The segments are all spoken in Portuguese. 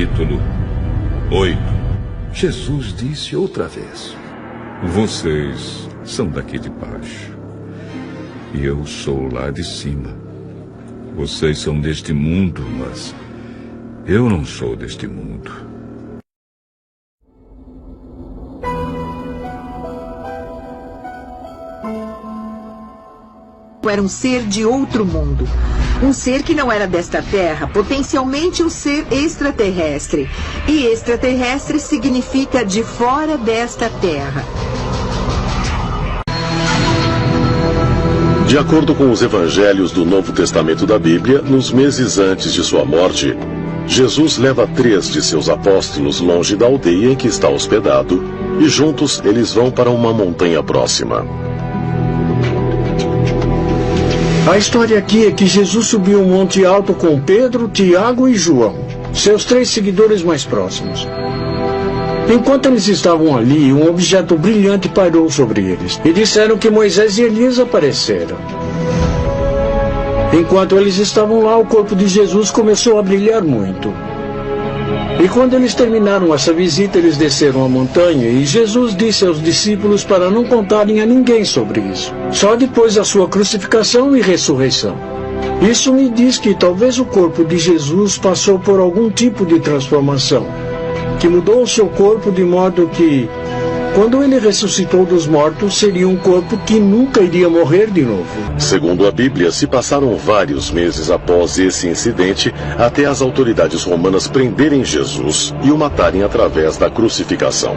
capítulo 8. Jesus disse outra vez: Vocês são daqui de baixo, e eu sou lá de cima. Vocês são deste mundo, mas eu não sou deste mundo. Era um ser de outro mundo. Um ser que não era desta terra, potencialmente um ser extraterrestre. E extraterrestre significa de fora desta terra. De acordo com os evangelhos do Novo Testamento da Bíblia, nos meses antes de sua morte, Jesus leva 3 de seus apóstolos longe da aldeia em que está hospedado, e juntos eles vão para uma montanha próxima. A história aqui é que Jesus subiu um monte alto com Pedro, Tiago e João, seus 3 seguidores mais próximos. Enquanto eles estavam ali, um objeto brilhante pairou sobre eles, e disseram que Moisés e Elias apareceram. Enquanto eles estavam lá, o corpo de Jesus começou a brilhar muito. E quando eles terminaram essa visita, eles desceram a montanha e Jesus disse aos discípulos para não contarem a ninguém sobre isso, só depois da sua crucificação e ressurreição. Isso me diz que talvez o corpo de Jesus passou por algum tipo de transformação, que mudou o seu corpo de modo que, quando ele ressuscitou dos mortos, seria um corpo que nunca iria morrer de novo. Segundo a Bíblia, se passaram vários meses após esse incidente até as autoridades romanas prenderem Jesus e o matarem através da crucificação.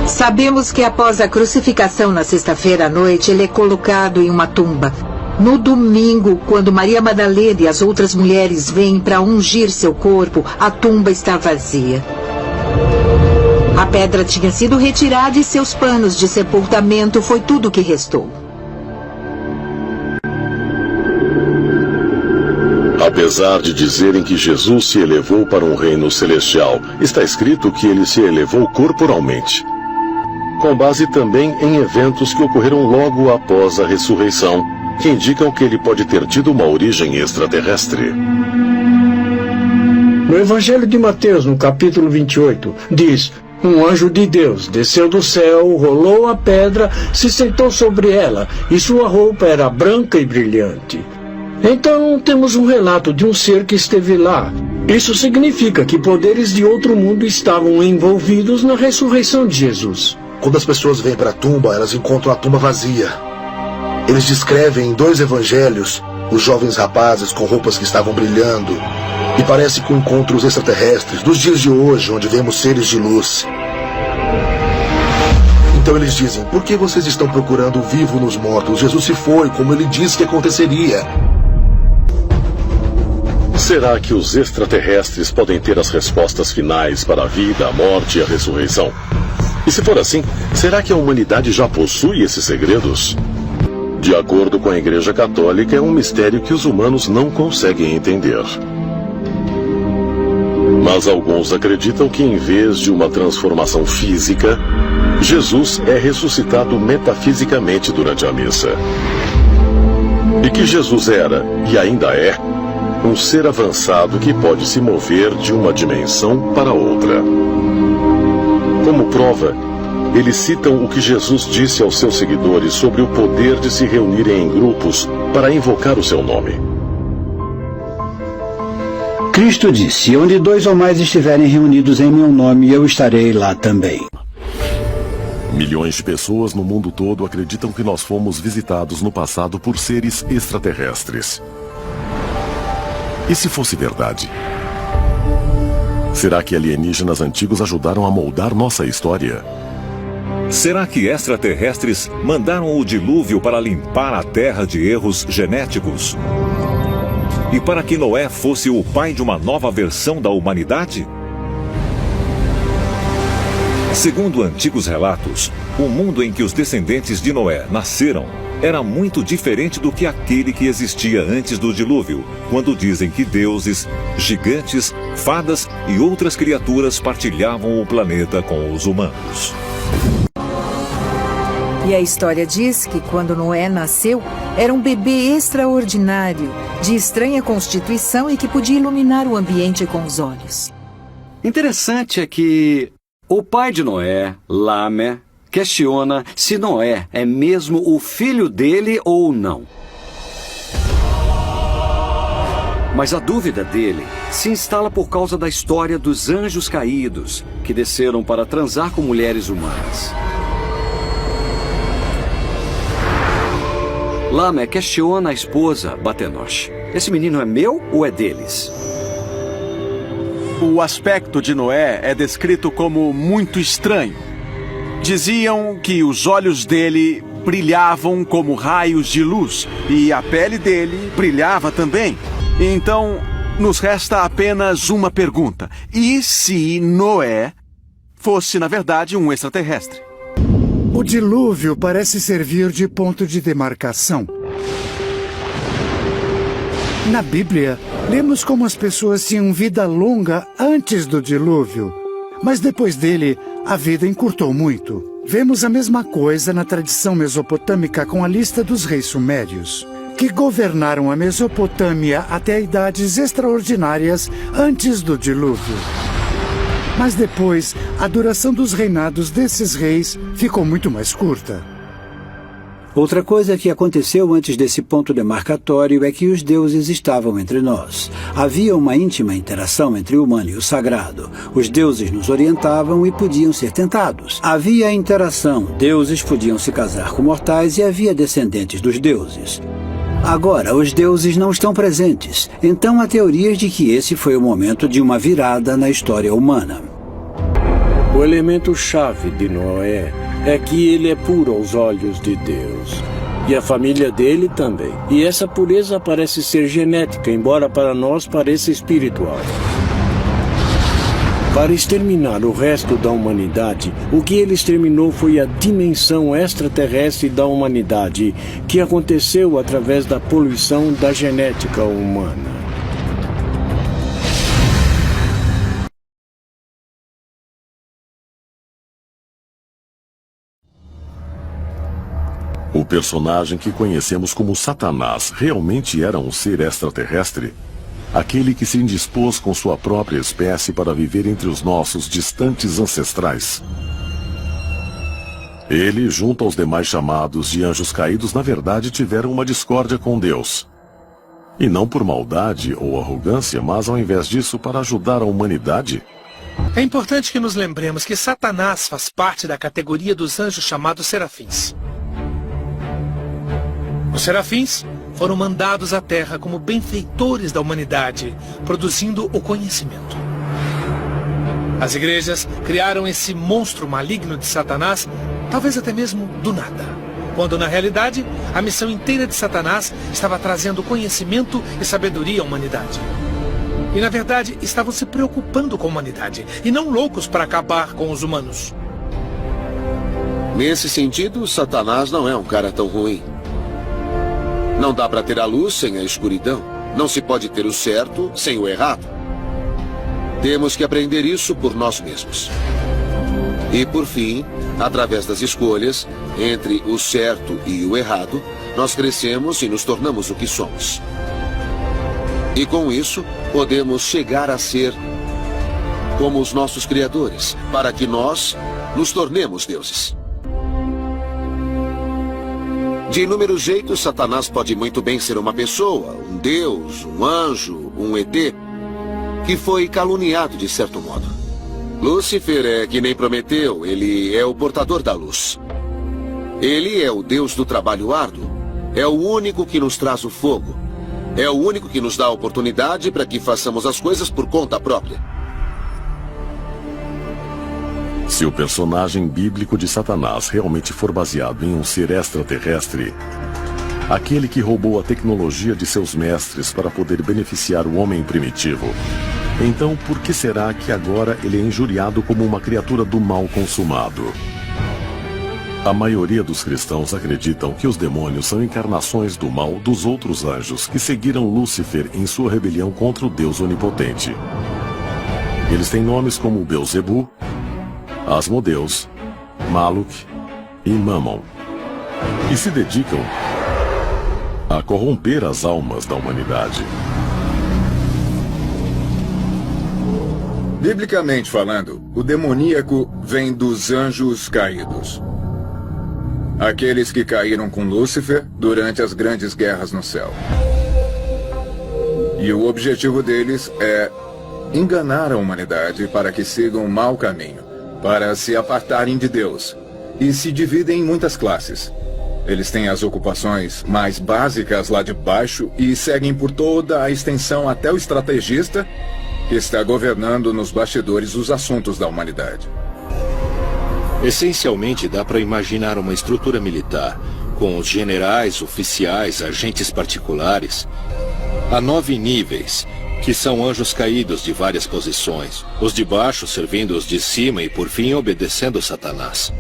Sabemos que após a crucificação na sexta-feira à noite, ele é colocado em uma tumba. No domingo, quando Maria Madalena e as outras mulheres vêm para ungir seu corpo, a tumba está vazia. A pedra tinha sido retirada e seus panos de sepultamento foi tudo que restou. Apesar de dizerem que Jesus se elevou para um reino celestial, está escrito que ele se elevou corporalmente, com base também em eventos que ocorreram logo após a ressurreição, que indicam que ele pode ter tido uma origem extraterrestre. No Evangelho de Mateus, no capítulo 28, diz: um anjo de Deus desceu do céu, rolou a pedra, se sentou sobre ela, e sua roupa era branca e brilhante. Então, temos um relato de um ser que esteve lá. Isso significa que poderes de outro mundo estavam envolvidos na ressurreição de Jesus. Quando as pessoas vêm para a tumba, elas encontram a tumba vazia. Eles descrevem em 2 evangelhos os jovens rapazes com roupas que estavam brilhando. E parece com encontros extraterrestres dos dias de hoje, onde vemos seres de luz. Então eles dizem: por que vocês estão procurando o vivo nos mortos? Jesus se foi, como ele disse que aconteceria. Será que os extraterrestres podem ter as respostas finais para a vida, a morte e a ressurreição? E se for assim, será que a humanidade já possui esses segredos? De acordo com a Igreja Católica, é um mistério que os humanos não conseguem entender. Mas alguns acreditam que, em vez de uma transformação física, Jesus é ressuscitado metafisicamente durante a missa. E que Jesus era, e ainda é, um ser avançado que pode se mover de uma dimensão para outra. Como prova, eles citam o que Jesus disse aos seus seguidores sobre o poder de se reunirem em grupos para invocar o seu nome. Cristo disse: onde 2 ou mais estiverem reunidos em meu nome, eu estarei lá também. Milhões de pessoas no mundo todo acreditam que nós fomos visitados no passado por seres extraterrestres. E se fosse verdade? Será que alienígenas antigos ajudaram a moldar nossa história? Será que extraterrestres mandaram o dilúvio para limpar a Terra de erros genéticos? E para que Noé fosse o pai de uma nova versão da humanidade? Segundo antigos relatos, o mundo em que os descendentes de Noé nasceram era muito diferente do que aquele que existia antes do dilúvio, quando dizem que deuses, gigantes, fadas e outras criaturas partilhavam o planeta com os humanos. E a história diz que quando Noé nasceu, era um bebê extraordinário de estranha constituição e que podia iluminar o ambiente com os olhos. Interessante é que o pai de Noé, Lame, questiona se Noé é mesmo o filho dele ou não. Mas a dúvida dele se instala por causa da história dos anjos caídos, que desceram para transar com mulheres humanas. Lame questiona a esposa, Batenosh. Esse menino é meu ou é deles? O aspecto de Noé é descrito como muito estranho. Diziam que os olhos dele brilhavam como raios de luz e a pele dele brilhava também. Então, nos resta apenas uma pergunta. E se Noé fosse, na verdade, um extraterrestre? O dilúvio parece servir de ponto de demarcação. Na Bíblia, lemos como as pessoas tinham vida longa antes do dilúvio, mas depois dele, a vida encurtou muito. Vemos a mesma coisa na tradição mesopotâmica com a lista dos reis sumérios, que governaram a Mesopotâmia até idades extraordinárias antes do dilúvio. Mas depois, a duração dos reinados desses reis ficou muito mais curta. Outra coisa que aconteceu antes desse ponto demarcatório é que os deuses estavam entre nós. Havia uma íntima interação entre o humano e o sagrado. Os deuses nos orientavam e podiam ser tentados. Havia interação. Deuses podiam se casar com mortais e havia descendentes dos deuses. Agora, os deuses não estão presentes, então há teorias de que esse foi o momento de uma virada na história humana. O elemento-chave de Noé é que ele é puro aos olhos de Deus. E a família dele também. E essa pureza parece ser genética, embora para nós pareça espiritual. Para exterminar o resto da humanidade, o que ele exterminou foi a dimensão extraterrestre da humanidade, que aconteceu através da poluição da genética humana. O personagem que conhecemos como Satanás realmente era um ser extraterrestre? Aquele que se indispôs com sua própria espécie para viver entre os nossos distantes ancestrais. Ele, junto aos demais chamados de anjos caídos, na verdade tiveram uma discórdia com Deus. E não por maldade ou arrogância, mas ao invés disso para ajudar a humanidade. É importante que nos lembremos que Satanás faz parte da categoria dos anjos chamados serafins. Os serafins foram mandados à Terra como benfeitores da humanidade, produzindo o conhecimento. As igrejas criaram esse monstro maligno de Satanás, talvez até mesmo do nada, quando na realidade a missão inteira de Satanás estava trazendo conhecimento e sabedoria à humanidade. E na verdade estavam se preocupando com a humanidade, e não loucos para acabar com os humanos. Nesse sentido, Satanás não é um cara tão ruim. Não dá para ter a luz sem a escuridão. Não se pode ter o certo sem o errado. Temos que aprender isso por nós mesmos. E por fim, através das escolhas entre o certo e o errado, nós crescemos e nos tornamos o que somos. E com isso, podemos chegar a ser como os nossos criadores, para que nós nos tornemos deuses. De inúmeros jeitos, Satanás pode muito bem ser uma pessoa, um deus, um anjo, um ET, que foi caluniado de certo modo. Lúcifer é que nem Prometeu, ele é o portador da luz. Ele é o deus do trabalho árduo, é o único que nos traz o fogo, é o único que nos dá a oportunidade para que façamos as coisas por conta própria. Se o personagem bíblico de Satanás realmente for baseado em um ser extraterrestre, aquele que roubou a tecnologia de seus mestres para poder beneficiar o homem primitivo, então por que será que agora ele é injuriado como uma criatura do mal consumado? A maioria dos cristãos acreditam que os demônios são encarnações do mal dos outros anjos que seguiram Lúcifer em sua rebelião contra o Deus Onipotente. Eles têm nomes como Belzebu, Asmodeus, Maluk e Mammon, e se dedicam a corromper as almas da humanidade. Biblicamente falando, o demoníaco vem dos anjos caídos. Aqueles que caíram com Lúcifer durante as grandes guerras no céu. E o objetivo deles é enganar a humanidade para que sigam um mau caminho, para se apartarem de Deus. E se dividem em muitas classes. Eles têm as ocupações mais básicas lá de baixo e seguem por toda a extensão até o estrategista, que está governando nos bastidores os assuntos da humanidade. Essencialmente, dá para imaginar uma estrutura militar, com os generais, oficiais, agentes particulares. Há 9 níveis, que são anjos caídos de várias posições. Os de baixo servindo os de cima e, por fim, obedecendo Satanás.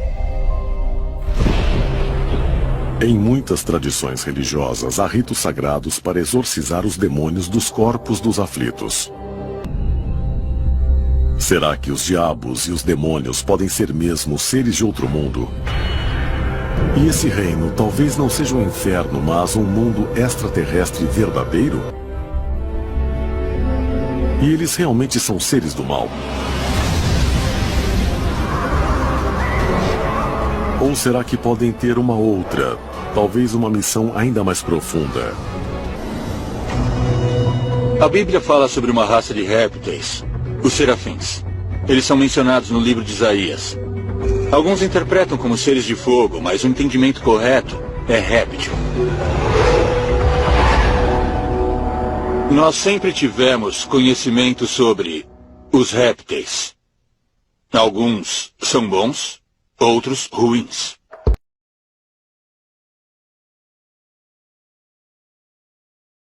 Em muitas tradições religiosas, há ritos sagrados para exorcizar os demônios dos corpos dos aflitos. Será que os diabos e os demônios podem ser mesmo seres de outro mundo? E esse reino talvez não seja um inferno, mas um mundo extraterrestre verdadeiro? E eles realmente são seres do mal? Ou será que podem ter uma outra, talvez uma missão ainda mais profunda? A Bíblia fala sobre uma raça de répteis, os serafins. Eles são mencionados no livro de Isaías. Alguns interpretam como seres de fogo, mas o entendimento correto é réptil. Nós sempre tivemos conhecimento sobre os répteis. Alguns são bons, outros ruins.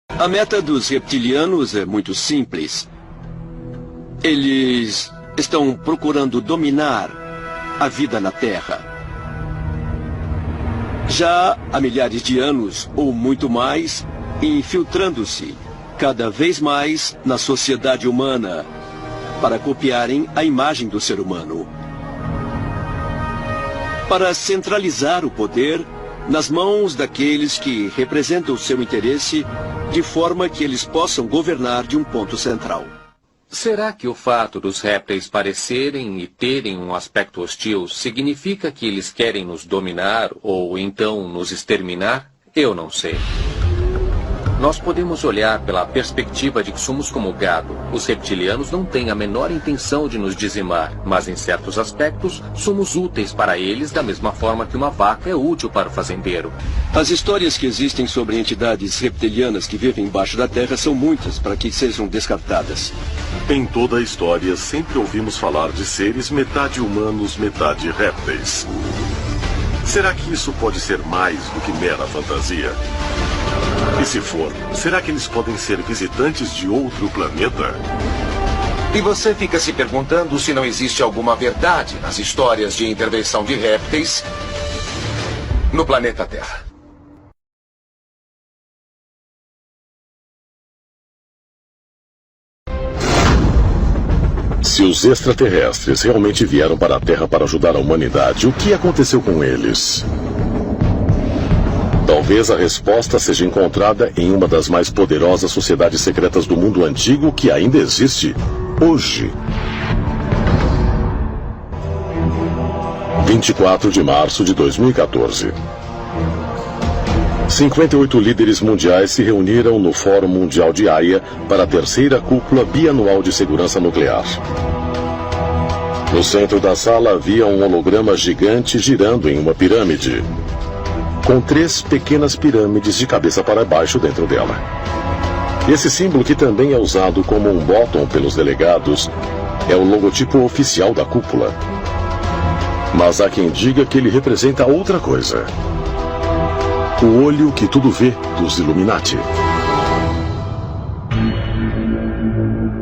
A meta dos reptilianos é muito simples. Eles estão procurando dominar a vida na Terra. Já há milhares de anos, ou muito mais, infiltrando-se cada vez mais na sociedade humana para copiarem a imagem do ser humano. Para centralizar o poder nas mãos daqueles que representam o seu interesse de forma que eles possam governar de um ponto central. Será que o fato dos répteis parecerem e terem um aspecto hostil significa que eles querem nos dominar ou então nos exterminar? Eu não sei. Nós podemos olhar pela perspectiva de que somos como gado. Os reptilianos não têm a menor intenção de nos dizimar, mas em certos aspectos somos úteis para eles da mesma forma que uma vaca é útil para o fazendeiro. As histórias que existem sobre entidades reptilianas que vivem embaixo da terra são muitas para que sejam descartadas. Em toda a história, sempre ouvimos falar de seres metade humanos, metade répteis. Será que isso pode ser mais do que mera fantasia? E se for, será que eles podem ser visitantes de outro planeta? E você fica se perguntando se não existe alguma verdade nas histórias de intervenção de répteis no planeta Terra. Se os extraterrestres realmente vieram para a Terra para ajudar a humanidade, o que aconteceu com eles? Talvez a resposta seja encontrada em uma das mais poderosas sociedades secretas do mundo antigo que ainda existe hoje. 24 de março de 2014. 58 líderes mundiais se reuniram no Fórum Mundial de Haia para a terceira cúpula bianual de segurança nuclear. No centro da sala havia um holograma gigante girando em uma pirâmide, com 3 pequenas pirâmides de cabeça para baixo dentro dela. Esse símbolo, que também é usado como um bottom pelos delegados, é o logotipo oficial da cúpula. Mas há quem diga que ele representa outra coisa: o olho que tudo vê dos Illuminati.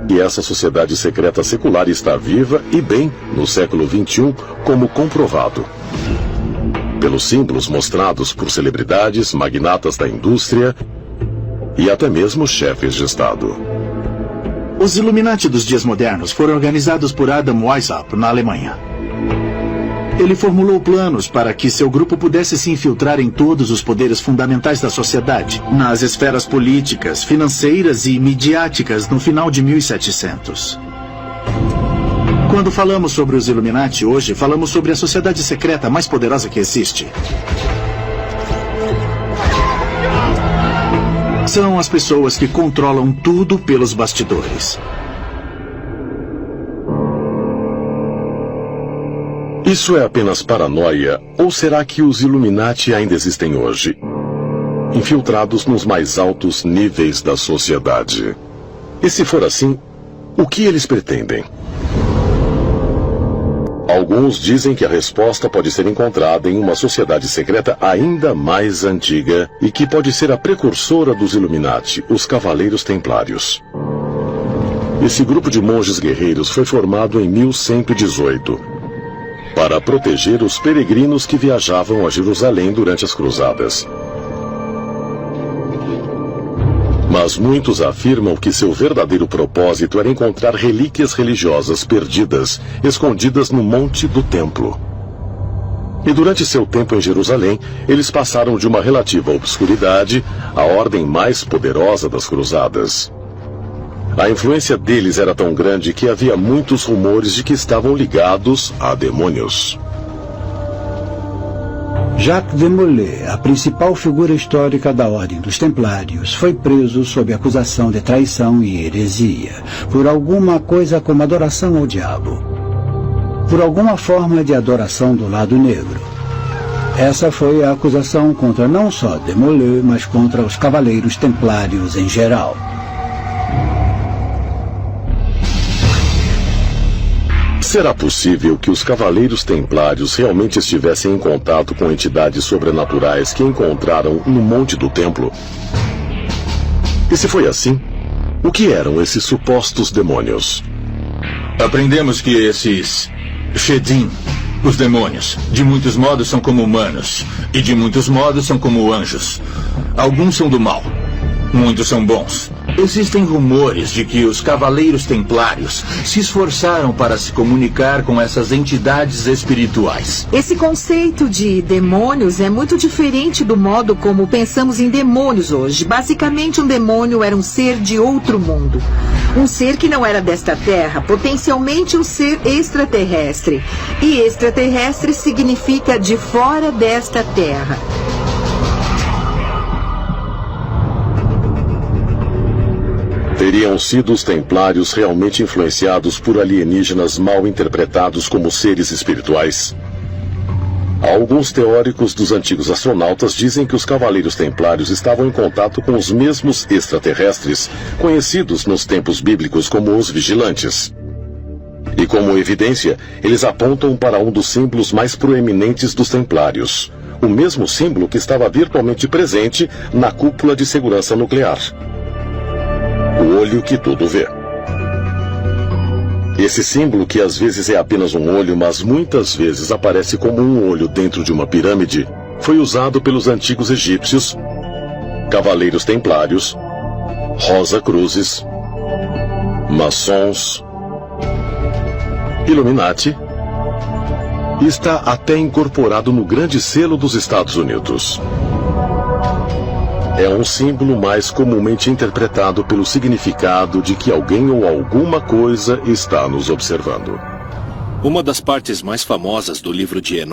E essa sociedade secreta secular está viva e bem no século XXI, como comprovado pelos símbolos mostrados por celebridades, magnatas da indústria e até mesmo chefes de Estado. Os Illuminati dos dias modernos foram organizados por Adam Weishaupt na Alemanha. Ele formulou planos para que seu grupo pudesse se infiltrar em todos os poderes fundamentais da sociedade, nas esferas políticas, financeiras e midiáticas no final de 1700. Quando falamos sobre os Illuminati hoje, falamos sobre a sociedade secreta mais poderosa que existe. São as pessoas que controlam tudo pelos bastidores. Isso é apenas paranoia, ou será que os Illuminati ainda existem hoje? Infiltrados nos mais altos níveis da sociedade. E se for assim, o que eles pretendem? Alguns dizem que a resposta pode ser encontrada em uma sociedade secreta ainda mais antiga e que pode ser a precursora dos Illuminati, os Cavaleiros Templários. Esse grupo de monges guerreiros foi formado em 1118 para proteger os peregrinos que viajavam a Jerusalém durante as cruzadas. Mas muitos afirmam que seu verdadeiro propósito era encontrar relíquias religiosas perdidas, escondidas no Monte do Templo. E durante seu tempo em Jerusalém, eles passaram de uma relativa obscuridade à ordem mais poderosa das cruzadas. A influência deles era tão grande que havia muitos rumores de que estavam ligados a demônios. Jacques de Molay, a principal figura histórica da Ordem dos Templários, foi preso sob acusação de traição e heresia, por alguma coisa como adoração ao diabo, por alguma forma de adoração do lado negro. Essa foi a acusação contra não só de Molay, mas contra os Cavaleiros Templários em geral. Será possível que os Cavaleiros Templários realmente estivessem em contato com entidades sobrenaturais que encontraram no Monte do Templo? E se foi assim, o que eram esses supostos demônios? Aprendemos que esses Shedim, os demônios, de muitos modos são como humanos, e de muitos modos são como anjos. Alguns são do mal, muitos são bons. Existem rumores de que os Cavaleiros Templários se esforçaram para se comunicar com essas entidades espirituais. Esse conceito de demônios é muito diferente do modo como pensamos em demônios hoje. Basicamente, um demônio era um ser de outro mundo. Um ser que não era desta terra, potencialmente um ser extraterrestre. E extraterrestre significa de fora desta terra. Teriam sido os Templários realmente influenciados por alienígenas mal interpretados como seres espirituais? Alguns teóricos dos antigos astronautas dizem que os Cavaleiros Templários estavam em contato com os mesmos extraterrestres, conhecidos nos tempos bíblicos como os Vigilantes. E como evidência, eles apontam para um dos símbolos mais proeminentes dos Templários, o mesmo símbolo que estava virtualmente presente na cúpula de segurança nuclear. O olho que tudo vê. Esse símbolo, que às vezes é apenas um olho, mas muitas vezes aparece como um olho dentro de uma pirâmide, foi usado pelos antigos egípcios, Cavaleiros Templários, Rosa-Cruzes, Maçons, Illuminati, e está até incorporado no Grande Selo dos Estados Unidos. É um símbolo mais comumente interpretado pelo significado de que alguém ou alguma coisa está nos observando. Uma das partes mais famosas do livro de Enoque